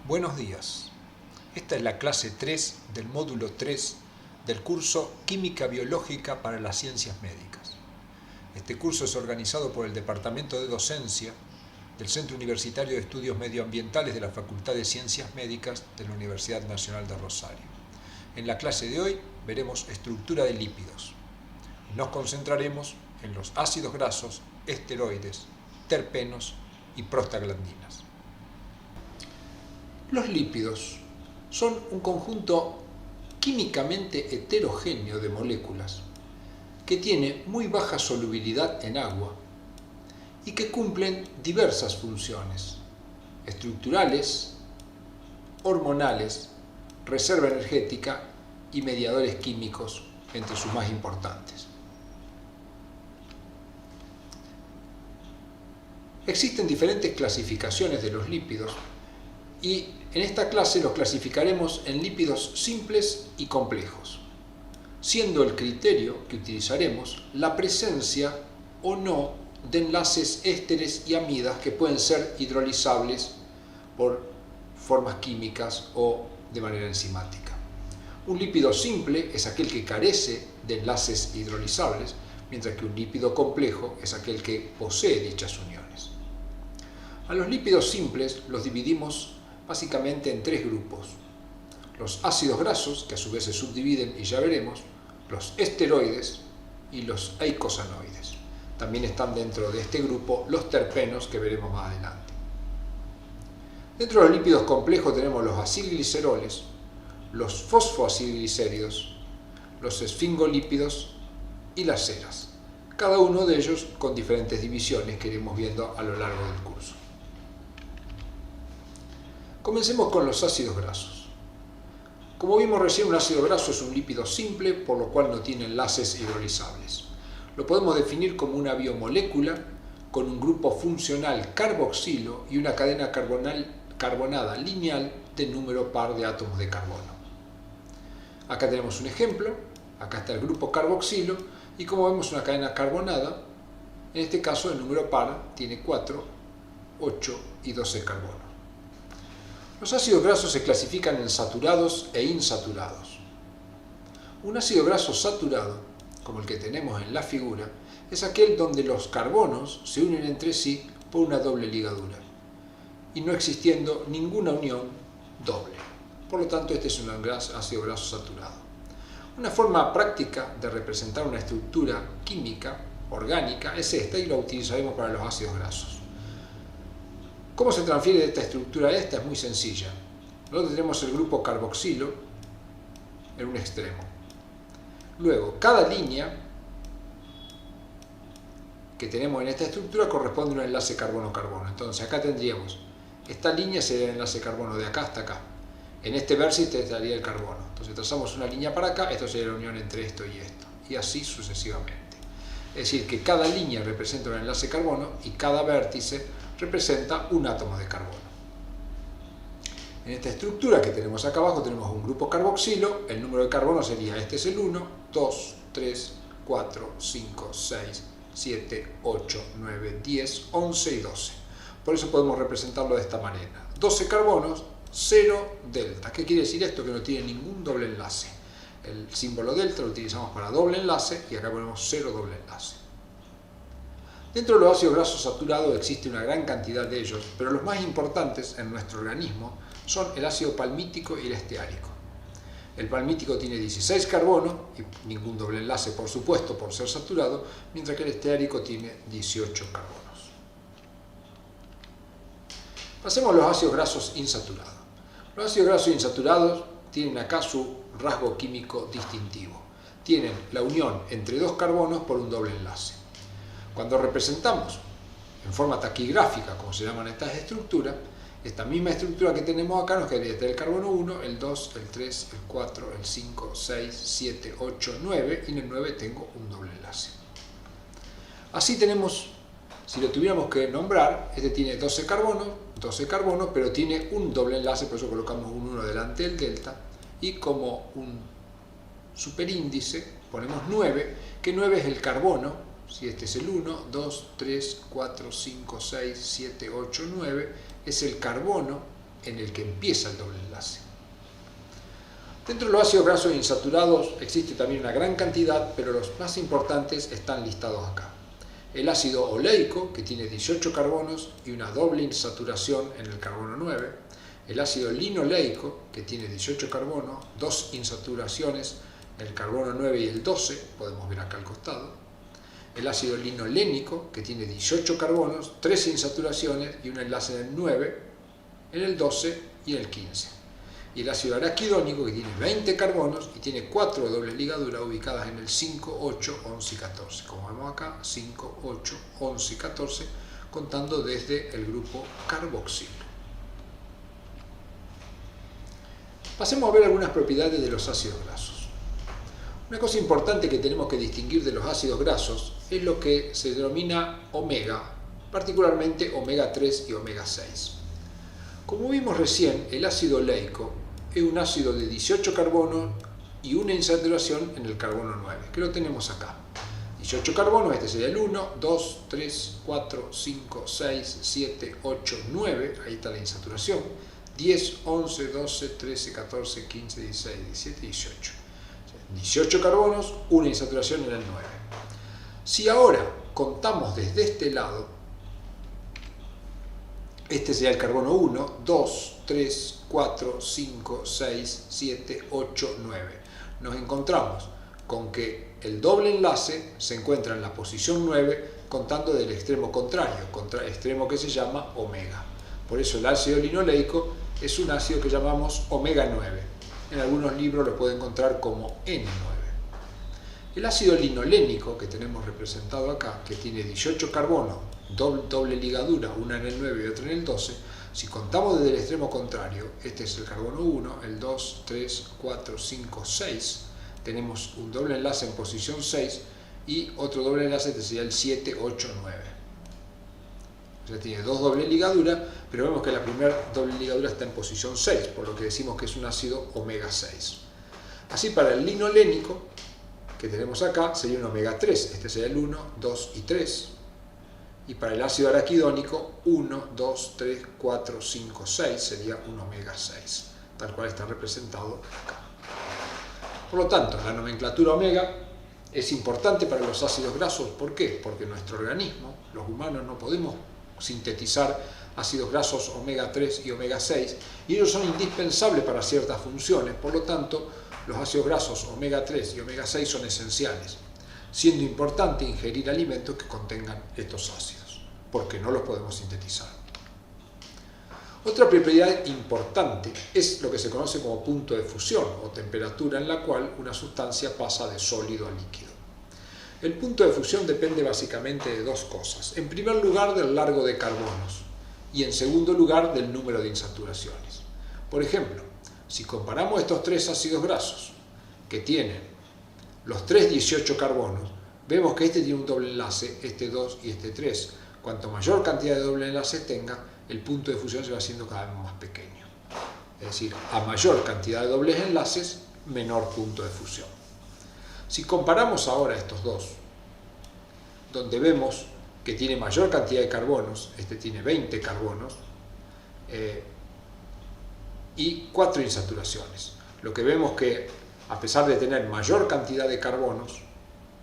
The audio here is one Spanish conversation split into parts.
Buenos días. Esta es la clase 3 del módulo 3 del curso Química Biológica para las Ciencias Médicas. Este curso es organizado por el Departamento de Docencia del Centro Universitario de Estudios Medioambientales de la Facultad de Ciencias Médicas de la Universidad Nacional de Rosario. En la clase de hoy veremos estructura de lípidos. Nos concentraremos en los ácidos grasos, esteroides, terpenos y prostaglandinas. Los lípidos son un conjunto químicamente heterogéneo de moléculas que tiene muy baja solubilidad en agua y que cumplen diversas funciones estructurales, hormonales, reserva energética y mediadores químicos, entre sus más importantes. Existen diferentes clasificaciones de los lípidos y en esta clase los clasificaremos en lípidos simples y complejos, siendo el criterio que utilizaremos la presencia o no de enlaces ésteres y amidas que pueden ser hidrolizables por formas químicas o de manera enzimática. Un lípido simple es aquel que carece de enlaces hidrolizables, mientras que un lípido complejo es aquel que posee dichas uniones. A los lípidos simples los dividimos básicamente en tres grupos: los ácidos grasos, que a su vez se subdividen y ya veremos, los esteroides y los eicosanoides. También están dentro de este grupo los terpenos, que veremos más adelante. Dentro de los lípidos complejos tenemos los acilgliceroles, los fosfoacilglicéridos, los esfingolípidos y las ceras, cada uno de ellos con diferentes divisiones que iremos viendo a lo largo del curso. Comencemos con los ácidos grasos. Como vimos recién, un ácido graso es un lípido simple, por lo cual no tiene enlaces hidrolizables. Lo podemos definir como una biomolécula con un grupo funcional carboxilo y una cadena carbonada lineal de número par de átomos de carbono. Acá tenemos un ejemplo, acá está el grupo carboxilo y como vemos una cadena carbonada, en este caso el número par tiene 4, 8 y 12 carbonos. Los ácidos grasos se clasifican en saturados e insaturados. Un ácido graso saturado, como el que tenemos en la figura, es aquel donde los carbonos se unen entre sí por una doble ligadura y no existiendo ninguna unión doble. Por lo tanto, este es un ácido graso saturado. Una forma práctica de representar una estructura química orgánica es esta y la utilizaremos para los ácidos grasos. ¿Cómo se transfiere de esta estructura a esta? Es muy sencilla. Nosotros tenemos el grupo carboxilo en un extremo. Luego, cada línea que tenemos en esta estructura corresponde a un enlace carbono-carbono. Entonces, acá tendríamos, esta línea sería el enlace carbono de acá hasta acá. En este vértice estaría el carbono. Entonces, trazamos una línea para acá, esto sería la unión entre esto y esto. Y así sucesivamente. Es decir, que cada línea representa un enlace carbono y cada vértice representa un átomo de carbono. En esta estructura que tenemos acá abajo tenemos un grupo carboxilo, el número de carbono sería, este es el 1, 2, 3, 4, 5, 6, 7, 8, 9, 10, 11 y 12. Por eso podemos representarlo de esta manera. 12 carbonos, 0 delta. ¿Qué quiere decir esto? Que no tiene ningún doble enlace. El símbolo delta lo utilizamos para doble enlace y acá ponemos 0 doble enlace. Dentro de los ácidos grasos saturados existe una gran cantidad de ellos, pero los más importantes en nuestro organismo son el ácido palmítico y el esteárico. El palmítico tiene 16 carbonos y ningún doble enlace, por supuesto, por ser saturado, mientras que el esteárico tiene 18 carbonos. Pasemos a los ácidos grasos insaturados. Los ácidos grasos insaturados tienen acá su rasgo químico distintivo. Tienen la unión entre dos carbonos por un doble enlace. Cuando representamos en forma taquigráfica, como se llaman estas estructuras, esta misma estructura que tenemos acá nos quedaría el carbono 1, el 2, el 3, el 4, el 5, 6, 7, 8, 9 y en el 9 tengo un doble enlace. Así tenemos, si lo tuviéramos que nombrar, este tiene 12 carbonos, pero tiene un doble enlace, por eso colocamos un 1 delante del delta y como un superíndice ponemos 9, que 9 es el carbono. Si este es el 1, 2, 3, 4, 5, 6, 7, 8, 9, es el carbono en el que empieza el doble enlace. Dentro de los ácidos grasos insaturados existe también una gran cantidad, pero los más importantes están listados acá. El ácido oleico, que tiene 18 carbonos y una doble insaturación en el carbono 9. El ácido linoleico, que tiene 18 carbonos, 2 insaturaciones en el carbono 9 y el 12, podemos ver acá al costado. El ácido linolénico, que tiene 18 carbonos, 3 insaturaciones y un enlace en el 9, en el 12 y en el 15. Y el ácido araquidónico, que tiene 20 carbonos y tiene 4 dobles ligaduras ubicadas en el 5, 8, 11 y 14. Como vemos acá, 5, 8, 11 y 14, contando desde el grupo carboxilo. Pasemos a ver algunas propiedades de los ácidos grasos. Una cosa importante que tenemos que distinguir de los ácidos grasos es lo que se denomina omega, particularmente omega 3 y omega 6. Como vimos recién, el ácido oleico es un ácido de 18 carbonos y una insaturación en el carbono 9, que lo tenemos acá. 18 carbonos, este sería el 1, 2, 3, 4, 5, 6, 7, 8, 9, ahí está la insaturación, 10, 11, 12, 13, 14, 15, 16, 17, 18. 18 carbonos, una insaturación en el 9. Si ahora contamos desde este lado, este sería el carbono 1, 2, 3, 4, 5, 6, 7, 8, 9. Nos encontramos con que el doble enlace se encuentra en la posición 9 contando del extremo contrario, extremo que se llama omega. Por eso el ácido linoleico es un ácido que llamamos omega 9. En algunos libros lo puede encontrar como N9. El ácido linolénico que tenemos representado acá, que tiene 18 carbonos, doble ligadura, una en el 9 y otra en el 12, si contamos desde el extremo contrario, este es el carbono 1, el 2, 3, 4, 5, 6, tenemos un doble enlace en posición 6 y otro doble enlace que sería el 7, 8, 9. O sea, tiene dos dobles ligaduras, pero vemos que la primera doble ligadura está en posición 6, por lo que decimos que es un ácido omega 6. Así, para el linolénico, que tenemos acá, sería un omega 3, este sería el 1, 2 y 3. Y para el ácido araquidónico, 1, 2, 3, 4, 5, 6 sería un omega 6, tal cual está representado acá. Por lo tanto, la nomenclatura omega es importante para los ácidos grasos. ¿Por qué? Porque nuestro organismo, los humanos, no podemos sintetizar ácidos grasos omega 3 y omega 6, y ellos son indispensables para ciertas funciones. Por lo tanto, los ácidos grasos omega 3 y omega 6 son esenciales, siendo importante ingerir alimentos que contengan estos ácidos, porque no los podemos sintetizar. Otra propiedad importante es lo que se conoce como punto de fusión, o temperatura en la cual una sustancia pasa de sólido a líquido. El punto de fusión depende básicamente de dos cosas. En primer lugar, del largo de carbonos, y en segundo lugar, del número de insaturaciones. Por ejemplo, si comparamos estos tres ácidos grasos, que tienen los tres 18 carbonos, vemos que este tiene un doble enlace, este 2 y este 3. Cuanto mayor cantidad de doble enlaces tenga, el punto de fusión se va haciendo cada vez más pequeño. Es decir, a mayor cantidad de dobles enlaces, menor punto de fusión. Si comparamos ahora estos dos, donde vemos que tiene mayor cantidad de carbonos, este tiene 20 carbonos, y 4 insaturaciones. Lo que vemos que, a pesar de tener mayor cantidad de carbonos,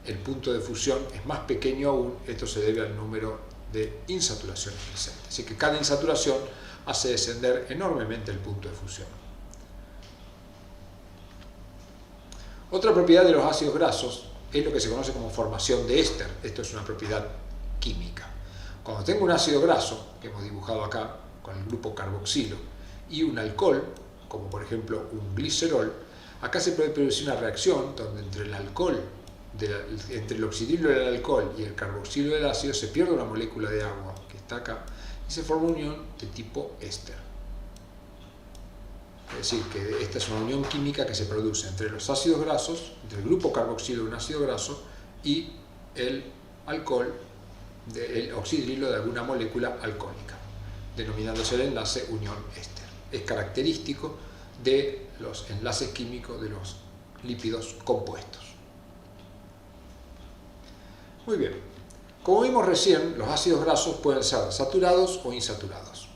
el punto de fusión es más pequeño aún. Esto se debe al número de insaturaciones presentes. Así que cada insaturación hace descender enormemente el punto de fusión. Otra propiedad de los ácidos grasos es lo que se conoce como formación de éster. Esto es una propiedad química. Cuando tengo un ácido graso, que hemos dibujado acá con el grupo carboxilo, y un alcohol, como por ejemplo un glicerol, acá se puede producir una reacción donde entre el alcohol, entre el oxidilo del alcohol y el carboxilo del ácido se pierde una molécula de agua que está acá y se forma una unión de tipo éster. Es decir, que esta es una unión química que se produce entre los ácidos grasos, entre el grupo carboxilo de un ácido graso y el alcohol, el oxidrilo de alguna molécula alcohólica, denominándose el enlace unión éster. Es característico de los enlaces químicos de los lípidos compuestos. Muy bien, como vimos recién, los ácidos grasos pueden ser saturados o insaturados.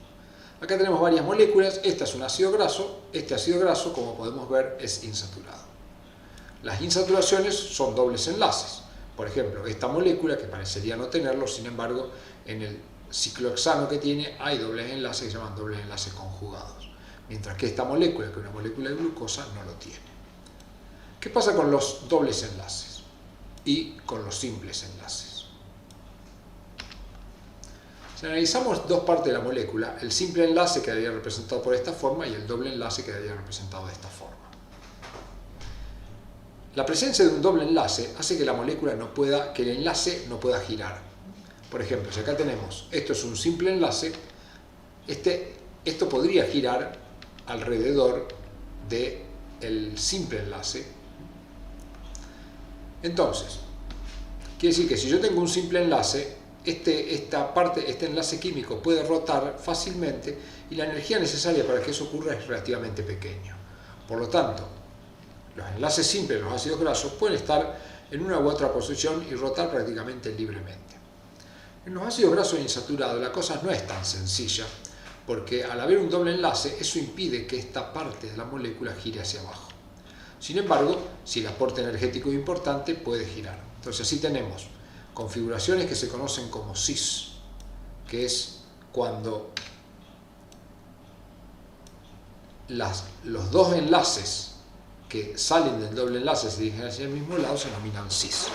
Acá tenemos varias moléculas, esta es un ácido graso, este ácido graso, como podemos ver, es insaturado. Las insaturaciones son dobles enlaces. Por ejemplo, esta molécula, que parecería no tenerlo, sin embargo, en el ciclohexano que tiene hay dobles enlaces que se llaman dobles enlaces conjugados, mientras que esta molécula, que es una molécula de glucosa, no lo tiene. ¿Qué pasa con los dobles enlaces y con los simples enlaces? Si analizamos dos partes de la molécula, el simple enlace quedaría representado por esta forma y el doble enlace quedaría representado de esta forma. La presencia de un doble enlace hace que que el enlace no pueda girar. Por ejemplo, si acá tenemos, esto es un simple enlace, esto podría girar alrededor del simple enlace. Entonces, quiere decir que si yo tengo un simple enlace, este enlace químico puede rotar fácilmente y la energía necesaria para que eso ocurra es relativamente pequeña. Por lo tanto, los enlaces simples de los ácidos grasos pueden estar en una u otra posición y rotar prácticamente libremente. En los ácidos grasos insaturados la cosa no es tan sencilla, porque al haber un doble enlace, eso impide que esta parte de la molécula gire hacia abajo. Sin embargo, si el aporte energético es importante, puede girar. Entonces así tenemos configuraciones que se conocen como cis, que es cuando los dos enlaces que salen del doble enlace se dirigen hacia el mismo lado, se denominan cis.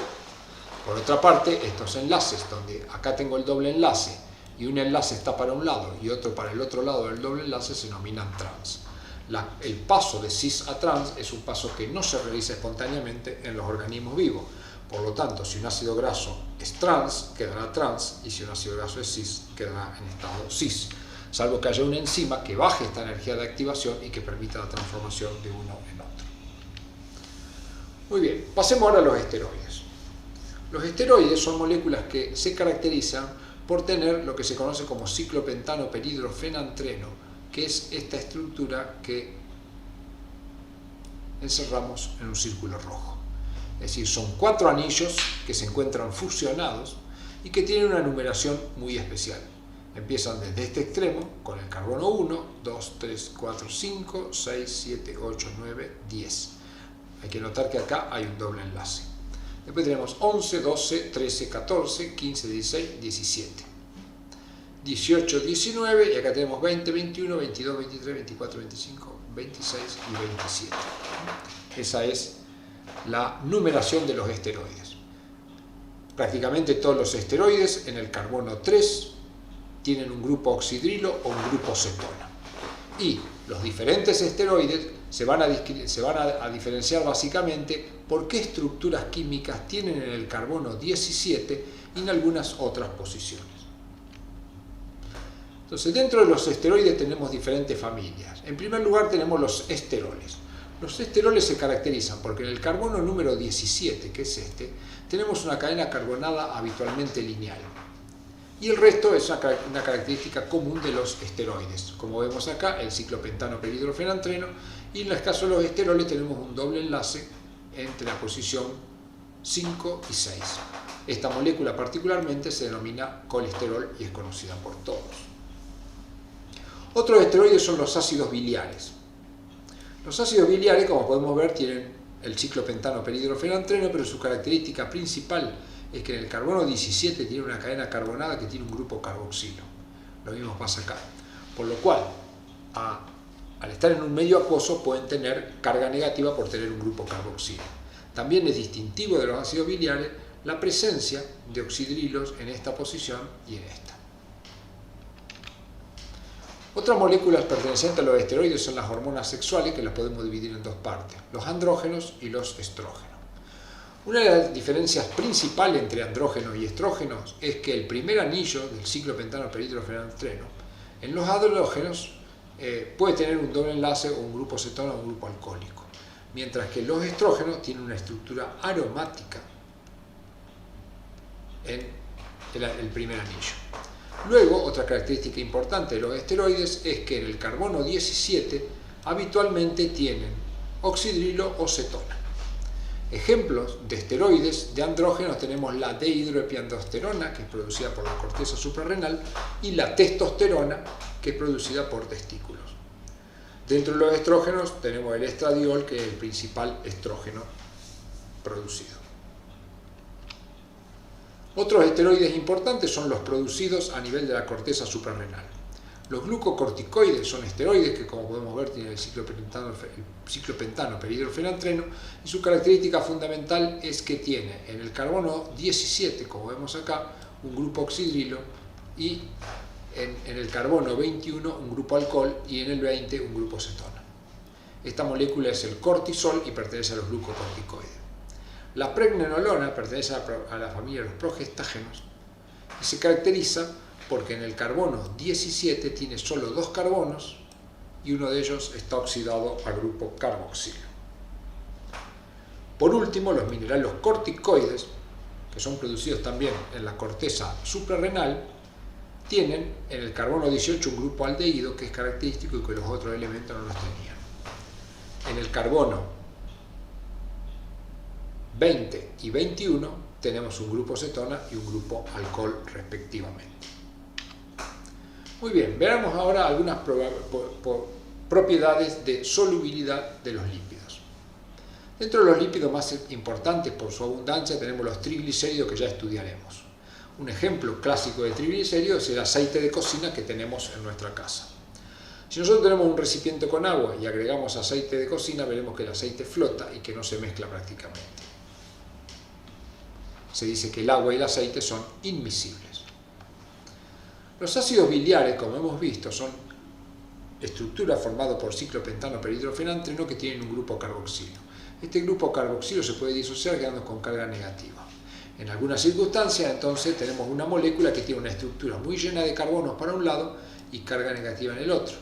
Por otra parte, estos enlaces, donde acá tengo el doble enlace y un enlace está para un lado y otro para el otro lado del doble enlace, se denominan trans. El paso de cis a trans es un paso que no se realiza espontáneamente en los organismos vivos. Por lo tanto, si un ácido graso es trans, quedará trans, y si un ácido graso es cis, quedará en estado cis, salvo que haya una enzima que baje esta energía de activación y que permita la transformación de uno en otro. Muy bien, pasemos ahora a los esteroides. Los esteroides son moléculas que se caracterizan por tener lo que se conoce como ciclopentano peridrofenantreno, que es esta estructura que encerramos en un círculo rojo. Es decir, son 4 anillos que se encuentran fusionados y que tienen una numeración muy especial. Empiezan desde este extremo con el carbono 1, 2, 3, 4, 5, 6, 7, 8, 9, 10. Hay que notar que acá hay un doble enlace. Después tenemos 11, 12, 13, 14, 15, 16, 17. 18, 19 y acá tenemos 20, 21, 22, 23, 24, 25, 26 y 27. Esa es la numeración de los esteroides. Prácticamente todos los esteroides en el carbono 3 tienen un grupo oxidrilo o un grupo cetona. Y los diferentes esteroides se van a diferenciar básicamente por qué estructuras químicas tienen en el carbono 17 y en algunas otras posiciones. Entonces, dentro de los esteroides tenemos diferentes familias. En primer lugar tenemos los esteroles. Los esteroles se caracterizan porque en el carbono número 17, que es este, tenemos una cadena carbonada habitualmente lineal. Y el resto es una característica común de los esteroides. Como vemos acá, el ciclopentano peridrofenantreno, y en el caso de los esteroles tenemos un doble enlace entre la posición 5 y 6. Esta molécula particularmente se denomina colesterol y es conocida por todos. Otros esteroides son los ácidos biliares. Los ácidos biliares, como podemos ver, tienen el ciclopentano peridrofenantreno, pero su característica principal es que en el carbono 17 tiene una cadena carbonada que tiene un grupo carboxilo. Lo mismo pasa acá. Por lo cual, al estar en un medio acuoso, pueden tener carga negativa por tener un grupo carboxilo. También es distintivo de los ácidos biliares la presencia de oxidrilos en esta posición y en esta. Otras moléculas pertenecientes a los esteroides son las hormonas sexuales, que las podemos dividir en dos partes, los andrógenos y los estrógenos. Una de las diferencias principales entre andrógenos y estrógenos es que el primer anillo del ciclopentano peridrofenantreno en los andrógenos puede tener un doble enlace o un grupo cetona o un grupo alcohólico, mientras que los estrógenos tienen una estructura aromática en el primer anillo. Luego, otra característica importante de los esteroides es que en el carbono 17 habitualmente tienen oxidrilo o cetona. Ejemplos de esteroides de andrógenos tenemos la dehidroepiandrosterona, que es producida por la corteza suprarrenal, y la testosterona, que es producida por testículos. Dentro de los estrógenos tenemos el estradiol, que es el principal estrógeno producido. Otros esteroides importantes son los producidos a nivel de la corteza suprarrenal. Los glucocorticoides son esteroides que, como podemos ver, tienen el ciclopentano perhidrofenantreno, y su característica fundamental es que tiene en el carbono 17, como vemos acá, un grupo oxidrilo, y en el carbono 21 un grupo alcohol, y en el 20 un grupo cetona. Esta molécula es el cortisol y pertenece a los glucocorticoides. La pregnenolona pertenece a la familia de los progestágenos y se caracteriza porque en el carbono 17 tiene solo 2 carbonos y uno de ellos está oxidado al grupo carboxilo. Por último, los minerales corticoides, que son producidos también en la corteza suprarrenal, tienen en el carbono 18 un grupo aldehído que es característico y que los otros elementos no los tenían. En el carbono 20 y 21 tenemos un grupo cetona y un grupo alcohol respectivamente. Muy bien, veamos ahora algunas propiedades de solubilidad de los lípidos. Dentro de los lípidos más importantes por su abundancia tenemos los triglicéridos, que ya estudiaremos. Un ejemplo clásico de triglicérido es el aceite de cocina que tenemos en nuestra casa. Si nosotros tenemos un recipiente con agua y agregamos aceite de cocina, veremos que el aceite flota y que no se mezcla prácticamente. Se dice que el agua y el aceite son inmiscibles. Los ácidos biliares, como hemos visto, son estructuras formadas por ciclopentano perhidrofenantreno que tienen un grupo carboxilo. Este grupo carboxilo se puede disociar quedando con carga negativa. En algunas circunstancias, entonces, tenemos una molécula que tiene una estructura muy llena de carbonos para un lado y carga negativa en el otro,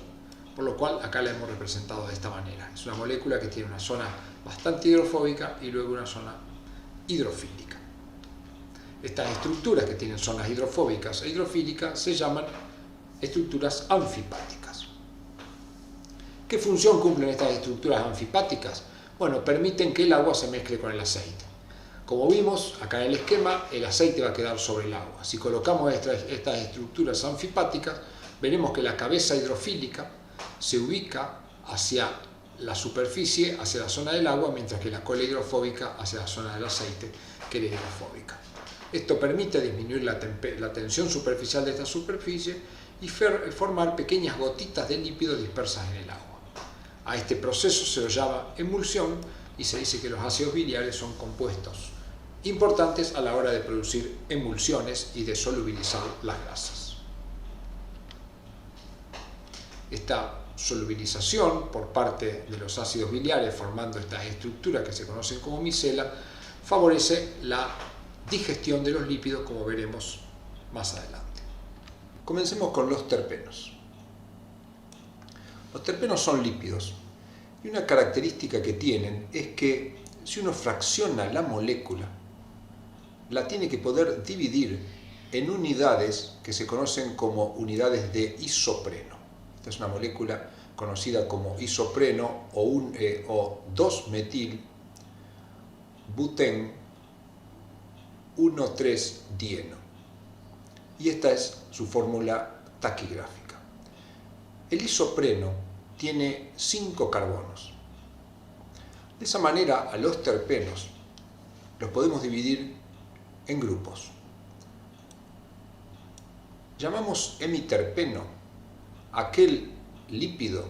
por lo cual acá la hemos representado de esta manera. Es una molécula que tiene una zona bastante hidrofóbica y luego una zona hidrofílica. Estas estructuras que tienen zonas hidrofóbicas e hidrofílicas se llaman estructuras anfipáticas. ¿Qué función cumplen estas estructuras anfipáticas? Bueno, permiten que el agua se mezcle con el aceite. Como vimos acá en el esquema, el aceite va a quedar sobre el agua. Si colocamos estas estructuras anfipáticas, veremos que la cabeza hidrofílica se ubica hacia la superficie, hacia la zona del agua, mientras que la cola hidrofóbica hacia la zona del aceite, que es hidrofóbica. Esto permite disminuir la tensión superficial de esta superficie y formar pequeñas gotitas de lípido dispersas en el agua. A este proceso se lo llama emulsión y se dice que los ácidos biliares son compuestos importantes a la hora de producir emulsiones y de solubilizar las grasas. Esta solubilización por parte de los ácidos biliares formando estas estructuras que se conocen como micela favorece la digestión de los lípidos, como veremos más adelante. Comencemos con los terpenos. Los terpenos son lípidos y una característica que tienen es que si uno fracciona la molécula, la tiene que poder dividir en unidades que se conocen como unidades de isopreno. Esta es una molécula conocida como isopreno o 2-metil-butén 1,3-dieno. Y esta es su fórmula taquigráfica. El isopreno tiene 5 carbonos. De esa manera, a los terpenos los podemos dividir en grupos. Llamamos hemiterpeno aquel lípido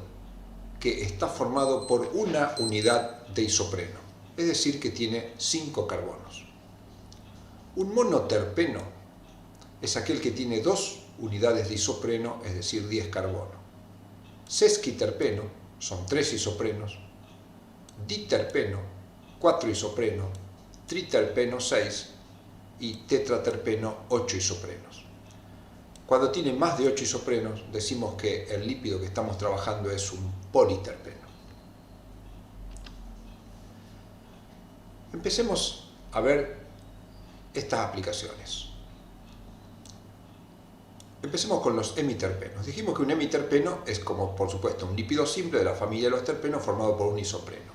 que está formado por una unidad de isopreno, es decir, que tiene 5 carbonos. Un monoterpeno es aquel que tiene 2 unidades de isopreno, es decir, 10 carbonos. Sesquiterpeno son 3 isoprenos, diterpeno 4 isoprenos, triterpeno 6 y tetraterpeno 8 isoprenos. Cuando tiene más de 8 isoprenos, decimos que el lípido que estamos trabajando es un politerpeno. Empecemos a ver estas aplicaciones. Empecemos con los hemiterpenos. Dijimos que un hemiterpeno es, como por supuesto, un lípido simple de la familia de los terpenos formado por un isopreno.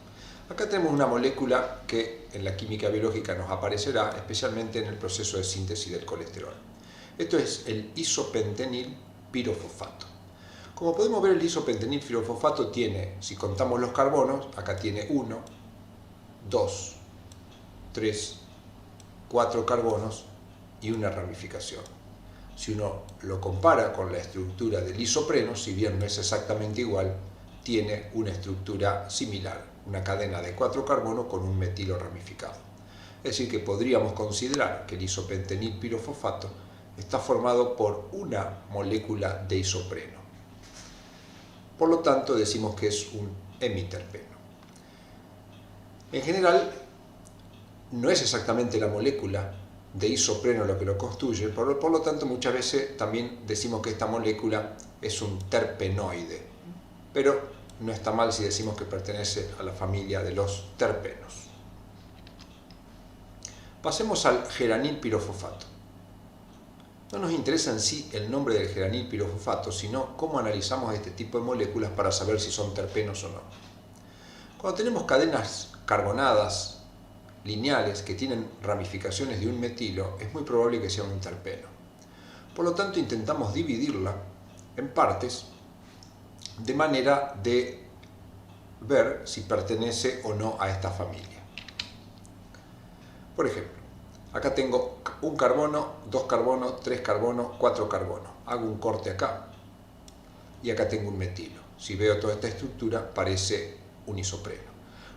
Acá tenemos una molécula que en la química biológica nos aparecerá especialmente en el proceso de síntesis del colesterol. Esto es el isopentenil pirofosfato. Como podemos ver, el isopentenil pirofosfato tiene, si contamos los carbonos, acá tiene 1, 2, 3, 4 carbonos y una ramificación. Si uno lo compara con la estructura del isopreno, si bien no es exactamente igual, tiene una estructura similar, una cadena de 4 carbonos con un metilo ramificado. Es decir, que podríamos considerar que el isopentenil pirofosfato está formado por una molécula de isopreno. Por lo tanto, decimos que es un hemiterpeno. En general, no es exactamente la molécula de isopreno lo que lo constituye, por lo tanto, muchas veces también decimos que esta molécula es un terpenoide, pero no está mal si decimos que pertenece a la familia de los terpenos. Pasemos al geranil pirofosfato. No nos interesa en sí el nombre del geranil pirofosfato, sino cómo analizamos este tipo de moléculas para saber si son terpenos o no. Cuando tenemos cadenas carbonadas lineales que tienen ramificaciones de un metilo, es muy probable que sea un terpeno. Por lo tanto, intentamos dividirla en partes de manera de ver si pertenece o no a esta familia. Por ejemplo, acá tengo un carbono, 2 carbonos, 3 carbonos, 4 carbonos. Hago un corte acá y acá tengo un metilo. Si veo toda esta estructura, parece un isopreno.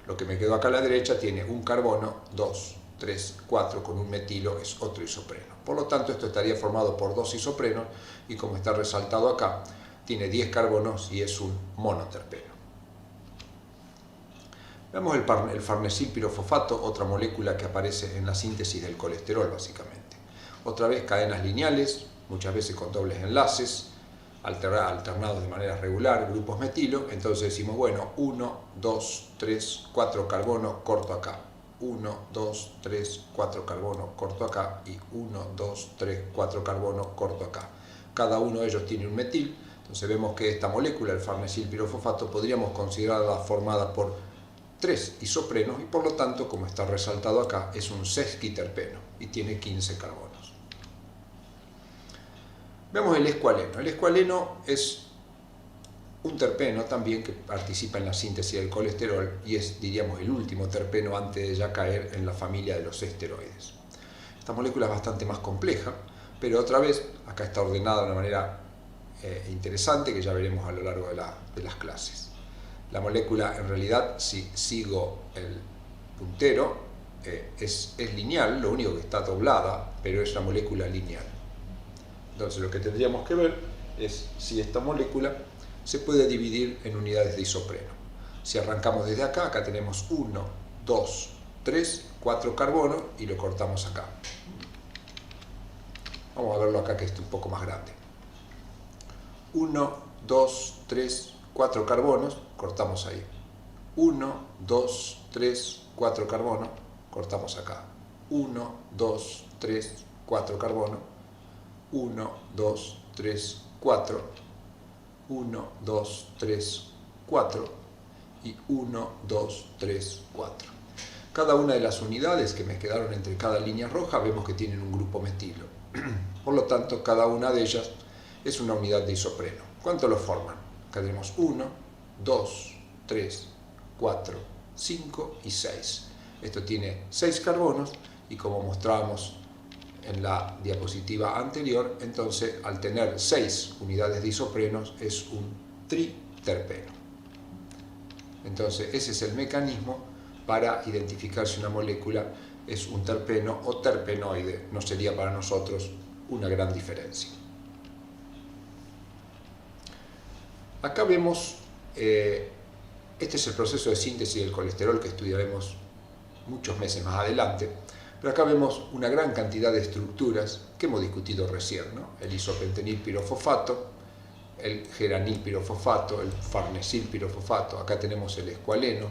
Lo que me quedó acá a la derecha tiene un carbono, 2, 3, 4 con un metilo, es otro isopreno. Por lo tanto, esto estaría formado por 2 isoprenos y como está resaltado acá, tiene 10 carbonos y es un monoterpeno. Veamos el farnesil pirofosfato, otra molécula que aparece en la síntesis del colesterol básicamente. Otra vez cadenas lineales, muchas veces con dobles enlaces, alternados de manera regular, grupos metilo. Entonces decimos, bueno, 1, 2, 3, 4 carbonos, corto acá. 1, 2, 3, 4 carbonos, corto acá. Y 1, 2, 3, 4 carbonos, corto acá. Cada uno de ellos tiene un metil. Entonces vemos que esta molécula, el farnesil pirofosfato, podríamos considerarla formada por 3 isoprenos y por lo tanto, como está resaltado acá, es un sesquiterpeno y tiene 15 carbonos. Vemos el escualeno. El escualeno es un terpeno también que participa en la síntesis del colesterol y es, diríamos, el último terpeno antes de ya caer en la familia de los esteroides. Esta molécula es bastante más compleja, pero otra vez acá está ordenada de una manera interesante que ya veremos a lo largo de las clases. La molécula, en realidad, si sigo el puntero, es lineal, lo único que está doblada, pero es una molécula lineal. Entonces lo que tendríamos que ver es si esta molécula se puede dividir en unidades de isopreno. Si arrancamos desde acá, acá tenemos 1, 2, 3, 4 carbonos y lo cortamos acá. Vamos a verlo acá que esté un poco más grande. 1, 2, 3, 4 carbonos, cortamos ahí. 1, 2, 3, 4 carbonos, cortamos acá. 1, 2, 3, 4 carbonos. 1, 2, 3, 4. 1, 2, 3, 4. Y 1, 2, 3, 4. Cada una de las unidades que me quedaron entre cada línea roja vemos que tienen un grupo metilo. Por lo tanto, cada una de ellas es una unidad de isopreno. ¿Cuánto lo forman? Acá tenemos 1, 2, 3, 4, 5 y 6. Esto tiene 6 carbonos y como mostrábamos en la diapositiva anterior, entonces al tener 6 unidades de isoprenos es un triterpeno. Entonces ese es el mecanismo para identificar si una molécula es un terpeno o terpenoide. No sería para nosotros una gran diferencia. Acá vemos, este es el proceso de síntesis del colesterol que estudiaremos muchos meses más adelante, pero acá vemos una gran cantidad de estructuras que hemos discutido recién, ¿no? El isopentenil pirofosfato, el geranil pirofosfato, el farnesil pirofosfato, acá tenemos el escualeno.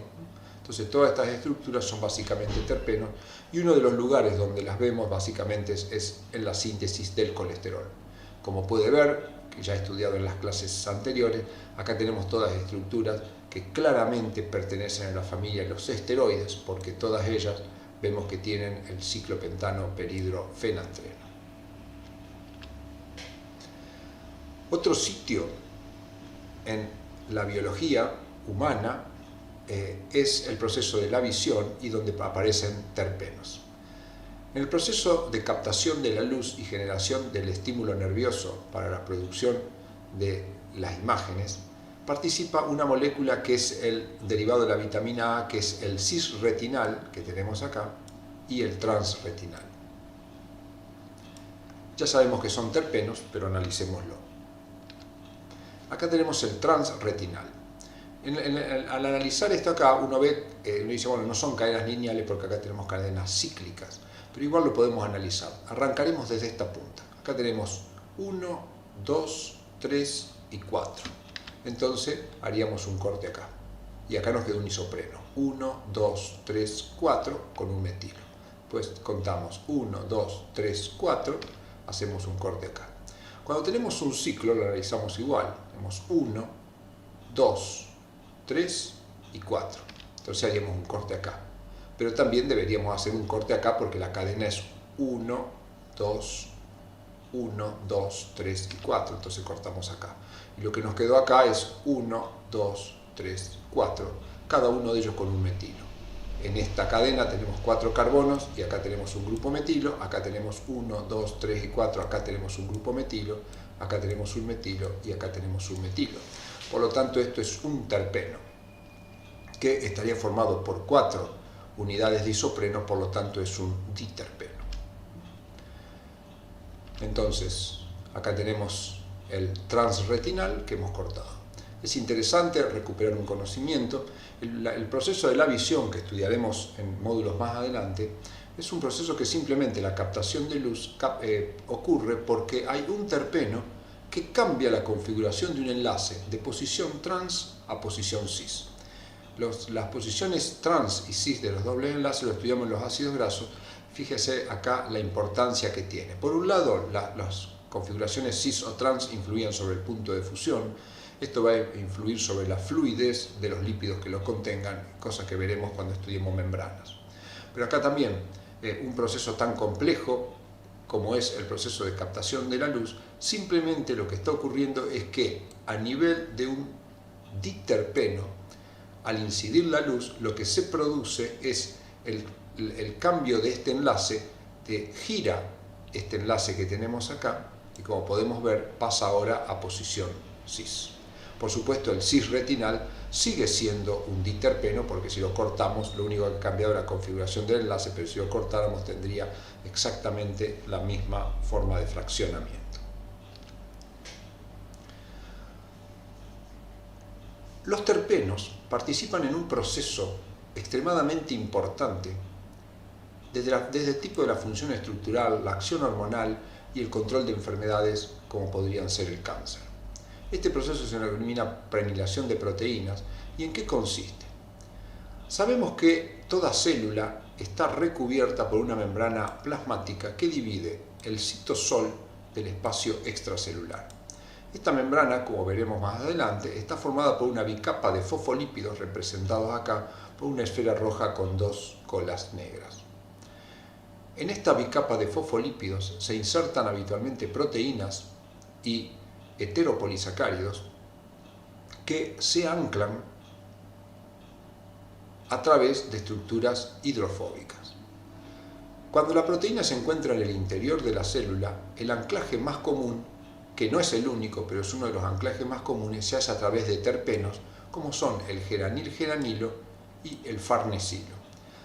Entonces todas estas estructuras son básicamente terpenos y uno de los lugares donde las vemos básicamente es en la síntesis del colesterol. Como puede ver, que ya he estudiado en las clases anteriores, acá tenemos todas las estructuras que claramente pertenecen a la familia de los esteroides, porque todas ellas vemos que tienen el ciclopentano peridrofenantreno. Otro sitio en la biología humana es el proceso de la visión y donde aparecen terpenos. En el proceso de captación de la luz y generación del estímulo nervioso para la producción de las imágenes, participa una molécula que es el derivado de la vitamina A, que es el cisretinal, que tenemos acá, y el transretinal. Ya sabemos que son terpenos, pero analicémoslo. Acá tenemos el transretinal. Al analizar esto acá, uno dice, bueno, no son cadenas lineales porque acá tenemos cadenas cíclicas, pero igual lo podemos analizar. Arrancaremos desde esta punta. Acá tenemos 1, 2, 3 y 4. Entonces haríamos un corte acá. Y acá nos quedó un isopreno. 1, 2, 3, 4 con un metilo. Pues contamos 1, 2, 3, 4, hacemos un corte acá. Cuando tenemos un ciclo lo analizamos igual. Tenemos 1, 2, 3 y 4. Entonces haríamos un corte acá. Pero también deberíamos hacer un corte acá porque la cadena es 1, 2, 1, 2, 3 y 4. Entonces cortamos acá. Y lo que nos quedó acá es 1, 2, 3, 4. Cada uno de ellos con un metilo. En esta cadena tenemos 4 carbonos y acá tenemos un grupo metilo. Acá tenemos 1, 2, 3 y 4. Acá tenemos un grupo metilo. Acá tenemos un metilo y acá tenemos un metilo. Por lo tanto, esto es un terpeno que estaría formado por 4 unidades de isopreno, por lo tanto es un diterpeno. Entonces, acá tenemos el transretinal que hemos cortado. Es interesante recuperar un conocimiento. El proceso de la visión, que estudiaremos en módulos más adelante, es un proceso que simplemente la captación de luz ocurre porque hay un terpeno que cambia la configuración de un enlace de posición trans a posición cis. Las posiciones trans y cis de los dobles enlaces lo estudiamos en los ácidos grasos. Fíjese acá la importancia que tiene. Por un lado, las configuraciones cis o trans influían sobre el punto de fusión. Esto va a influir sobre la fluidez de los lípidos que lo contengan, cosa que veremos cuando estudiemos membranas. Pero acá también, un proceso tan complejo como es el proceso de captación de la luz, simplemente lo que está ocurriendo es que a nivel de un diterpeno, al incidir la luz, lo que se produce es el cambio de este enlace, gira este enlace que tenemos acá, y como podemos ver, pasa ahora a posición cis. Por supuesto, el cisretinal sigue siendo un diterpeno, porque si lo cortamos, lo único que ha cambiado es la configuración del enlace, pero si lo cortáramos tendría exactamente la misma forma de fraccionamiento. Los terpenos participan en un proceso extremadamente importante desde el tipo de la función estructural, la acción hormonal y el control de enfermedades como podrían ser el cáncer. Este proceso se denomina preanilación de proteínas. ¿Y en qué consiste? Sabemos que toda célula está recubierta por una membrana plasmática que divide el citosol del espacio extracelular. Esta membrana, como veremos más adelante, está formada por una bicapa de fosfolípidos representados acá por una esfera roja con 2 colas negras. En esta bicapa de fosfolípidos se insertan habitualmente proteínas y heteropolisacáridos que se anclan a través de estructuras hidrofóbicas. Cuando la proteína se encuentra en el interior de la célula, el anclaje más común, que no es el único, pero es uno de los anclajes más comunes, se hace a través de terpenos, como son el geranil-geranilo y el farnesilo.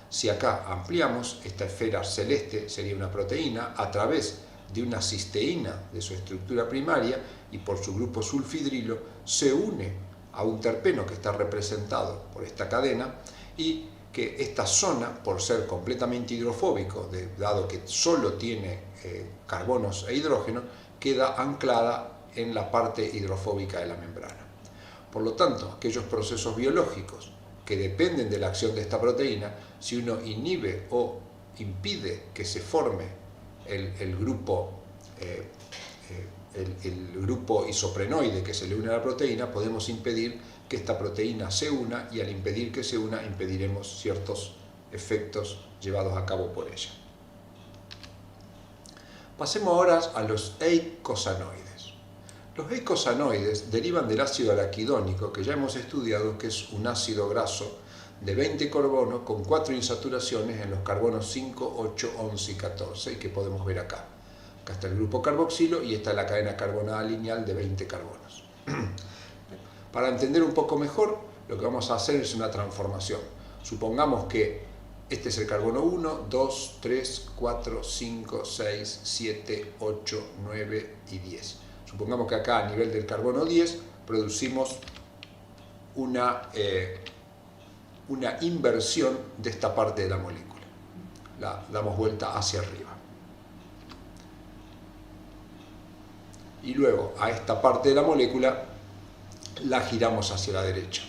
Si acá ampliamos, esta esfera celeste sería una proteína a través de una cisteína de su estructura primaria y por su grupo sulfidrilo se une a un terpeno que está representado por esta cadena y que esta zona, por ser completamente hidrofóbico, dado que solo tiene carbonos e hidrógeno, queda anclada en la parte hidrofóbica de la membrana. Por lo tanto, aquellos procesos biológicos que dependen de la acción de esta proteína, si uno inhibe o impide que se forme el grupo isoprenoide que se le une a la proteína, podemos impedir que esta proteína se una, y al impedir que se una impediremos ciertos efectos llevados a cabo por ella. Pasemos ahora a los eicosanoides. Los eicosanoides derivan del ácido araquidónico, que ya hemos estudiado que es un ácido graso de 20 carbonos con 4 insaturaciones en los carbonos 5, 8, 11 y 14, y que podemos ver acá. Acá está el grupo carboxilo y está la cadena carbonada lineal de 20 carbonos. Para entender un poco mejor, lo que vamos a hacer es una transformación. Supongamos que este es el carbono 1, 2, 3, 4, 5, 6, 7, 8, 9 y 10. Supongamos que acá a nivel del carbono 10 producimos una inversión de esta parte de la molécula. La damos vuelta hacia arriba. Y luego a esta parte de la molécula la giramos hacia la derecha.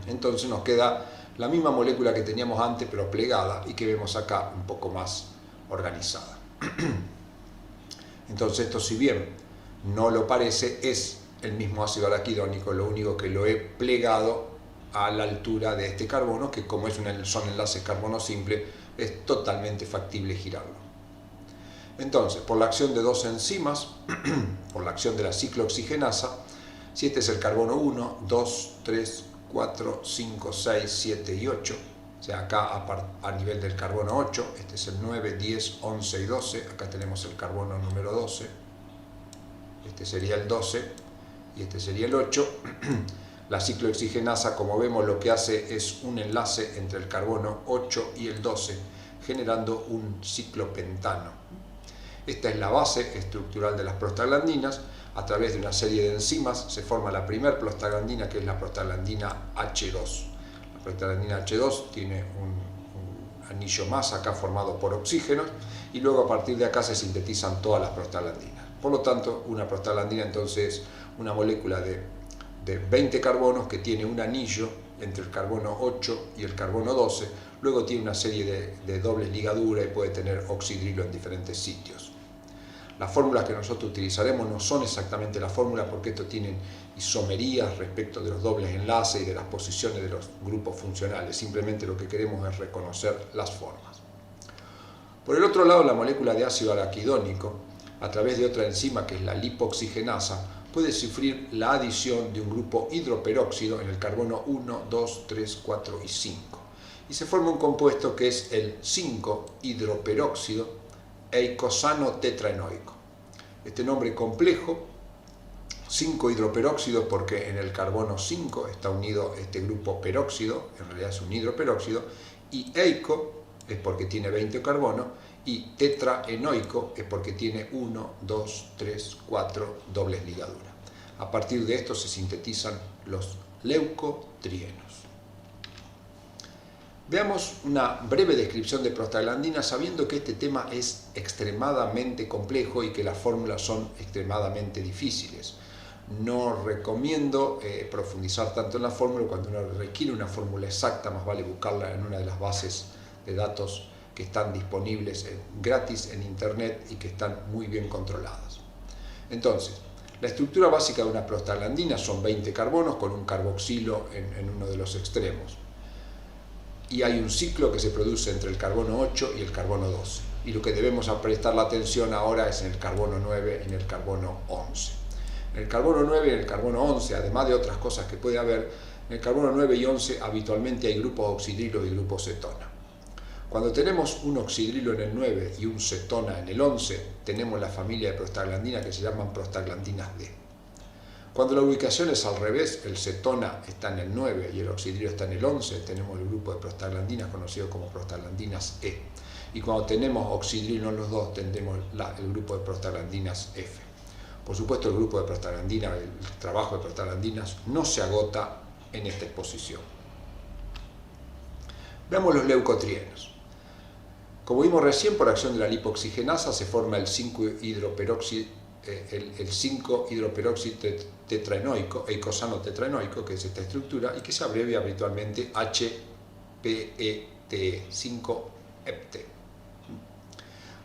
Entonces nos queda la misma molécula que teníamos antes, pero plegada, y que vemos acá un poco más organizada. Entonces esto, si bien no lo parece, es el mismo ácido araquidónico, lo único que lo he plegado a la altura de este carbono, que como son enlaces carbono simple, es totalmente factible girarlo. Entonces, por la acción de dos enzimas, por la acción de la ciclooxigenasa, si este es el carbono 1, 2, 3, 4, 5, 6, 7 y 8, o sea, acá a nivel del carbono 8, este es el 9, 10, 11 y 12, acá tenemos el carbono número 12, este sería el 12 y este sería el 8. La ciclooxigenasa, como vemos, lo que hace es un enlace entre el carbono 8 y el 12, generando un ciclopentano. Esta es la base estructural de las prostaglandinas. A través de una serie de enzimas se forma la primera prostaglandina, que es la prostaglandina H2. La prostaglandina H2 tiene un anillo más acá formado por oxígenos, y luego a partir de acá se sintetizan todas las prostaglandinas. Por lo tanto, una prostaglandina entonces es una molécula de 20 carbonos que tiene un anillo entre el carbono 8 y el carbono 12, luego tiene una serie de dobles ligaduras y puede tener oxidrilo en diferentes sitios. Las fórmulas que nosotros utilizaremos no son exactamente las fórmulas, porque esto tienen isomerías respecto de los dobles enlaces y de las posiciones de los grupos funcionales. Simplemente lo que queremos es reconocer las formas. Por el otro lado, la molécula de ácido araquidónico, a través de otra enzima que es la lipoxigenasa, puede sufrir la adición de un grupo hidroperóxido en el carbono 1, 2, 3, 4 y 5. Y se forma un compuesto que es el 5-hidroperóxido eicosano tetraenoico. Este nombre complejo, 5-hidroperóxido, porque en el carbono 5 está unido este grupo peróxido, en realidad es un hidroperóxido, y eico es porque tiene 20 carbonos, y tetraenoico es porque tiene 1, 2, 3, 4 dobles ligaduras. A partir de esto se sintetizan los leucotrienos. Veamos una breve descripción de prostaglandinas, sabiendo que este tema es extremadamente complejo y que las fórmulas son extremadamente difíciles. No recomiendo profundizar tanto en la fórmula. Cuando uno requiere una fórmula exacta, más vale buscarla en una de las bases de datos que están disponibles gratis en internet y que están muy bien controladas. Entonces, la estructura básica de una prostaglandina son 20 carbonos con un carboxilo en uno de los extremos. Y hay un ciclo que se produce entre el carbono 8 y el carbono 12. Y lo que debemos prestar la atención ahora es en el carbono 9 y en el carbono 11. En el carbono 9 y en el carbono 11, además de otras cosas que puede haber, en el carbono 9 y 11 habitualmente hay grupos oxidrilo y grupos cetona. Cuando tenemos un oxidrilo en el 9 y un cetona en el 11, tenemos la familia de prostaglandinas que se llaman prostaglandinas D. Cuando la ubicación es al revés, el cetona está en el 9 y el oxidrilo está en el 11, tenemos el grupo de prostaglandinas conocido como prostaglandinas E. Y cuando tenemos oxidrilo en los dos, tendremos el grupo de prostaglandinas F. Por supuesto, el grupo de prostaglandinas, el trabajo de prostaglandinas no se agota en esta exposición. Veamos los leucotrienos. Como vimos recién, por acción de la lipoxigenasa se forma el 5-hidroperóxido tetraenoico, eicosano tetraenoico, que es esta estructura y que se abrevia habitualmente HPET, 5-hepte.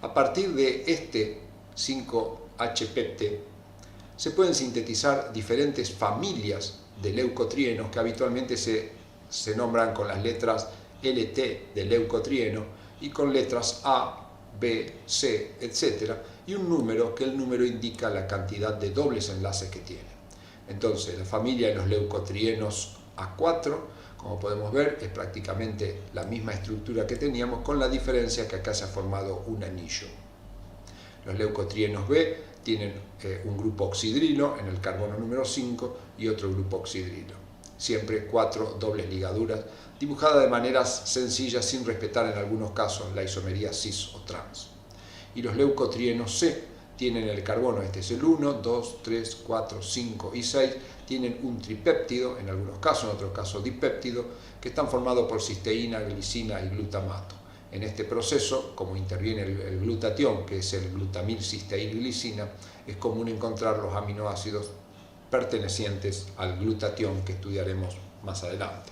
A partir de este 5-HPET se pueden sintetizar diferentes familias de leucotrienos que habitualmente se nombran con las letras LT de leucotrieno y con letras A, B, C, etc. y un número, que el número indica la cantidad de dobles enlaces que tiene. Entonces, la familia de los leucotrienos A4, como podemos ver, es prácticamente la misma estructura que teníamos, con la diferencia que acá se ha formado un anillo. Los leucotrienos B tienen un grupo oxidrilo en el carbono número 5 y otro grupo oxidrilo. Siempre 4 dobles ligaduras, dibujadas de maneras sencillas sin respetar en algunos casos la isomería cis o trans. Y los leucotrienos C tienen el carbono, este es el 1, 2, 3, 4, 5 y 6, tienen un tripéptido, en algunos casos, en otros casos dipéptido, que están formados por cisteína, glicina y glutamato. En este proceso, como interviene el glutatión, que es el glutamilcisteína-glicina, es común encontrar los aminoácidos pertenecientes al glutatión, que estudiaremos más adelante.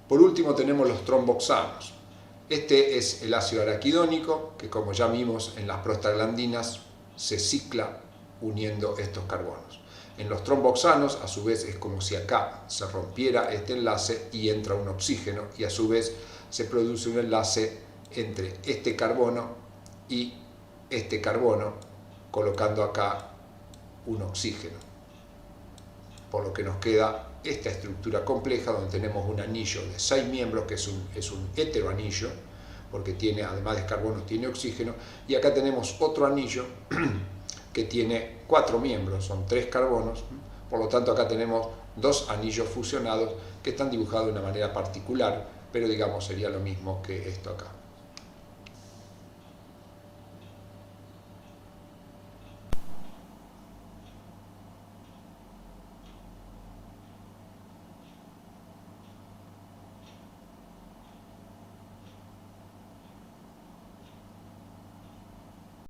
Por último tenemos los tromboxanos. Este es el ácido araquidónico, que como ya vimos en las prostaglandinas se cicla uniendo estos carbonos. En los tromboxanos, a su vez, es como si acá se rompiera este enlace y entra un oxígeno, y a su vez se produce un enlace entre este carbono y este carbono, colocando acá un oxígeno. Por lo que nos queda esta estructura compleja, donde tenemos un anillo de 6 miembros, que es un heteroanillo, porque tiene, además de carbono, tiene oxígeno, y acá tenemos otro anillo que tiene 4 miembros, son 3 carbonos, por lo tanto acá tenemos 2 anillos fusionados que están dibujados de una manera particular, pero digamos sería lo mismo que esto acá.